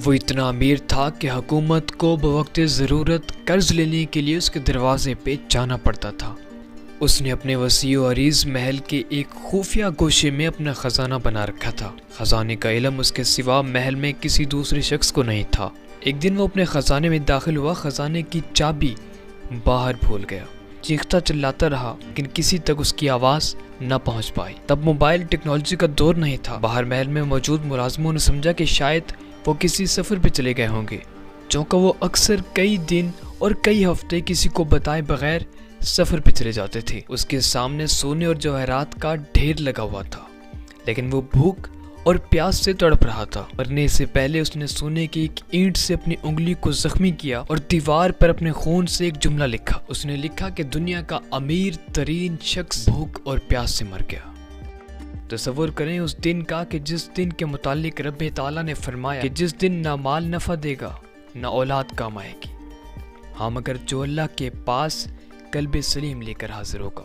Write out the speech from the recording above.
وہ اتنا امیر تھا کہ حکومت کو بوقت ضرورت قرض لینے کے لیے اس کے دروازے پہ جانا پڑتا تھا۔ اس نے اپنے وسیع و عریض محل کے ایک خفیہ گوشے میں اپنا خزانہ بنا رکھا تھا۔ خزانے کا علم اس کے سوا محل میں کسی دوسرے شخص کو نہیں تھا۔ ایک دن وہ اپنے خزانے میں داخل ہوا، خزانے کی چابی باہر بھول گیا۔ چیختا چلاتا رہا لیکن کسی تک اس کی آواز نہ پہنچ پائی۔ تب موبائل ٹیکنالوجی کا دور نہیں تھا۔ باہر محل میں موجود ملازموں نے سمجھا کہ شاید وہ کسی سفر پہ چلے گئے ہوں گے، چونکہ وہ اکثر کئی دن اور کئی ہفتے کسی کو بتائے بغیر سفر پہ چلے جاتے تھے۔ اس کے سامنے سونے اور جواہرات کا ڈھیر لگا ہوا تھا، لیکن وہ بھوک اور پیاس سے تڑپ رہا تھا۔ مرنے سے پہلے اس نے سونے کی ایک اینٹ سے اپنی انگلی کو زخمی کیا اور دیوار پر اپنے خون سے ایک جملہ لکھا۔ اس نے لکھا کہ دنیا کا امیر ترین شخص بھوک اور پیاس سے مر گیا۔ تصور کریں اس دن کا کہ جس دن کے متعلق رب تعالیٰ نے فرمایا کہ جس دن نہ مال نفع دے گا نہ اولاد کام آئے گی، ہاں مگر جو اللہ کے پاس قلب سلیم لے کر حاضر ہوگا۔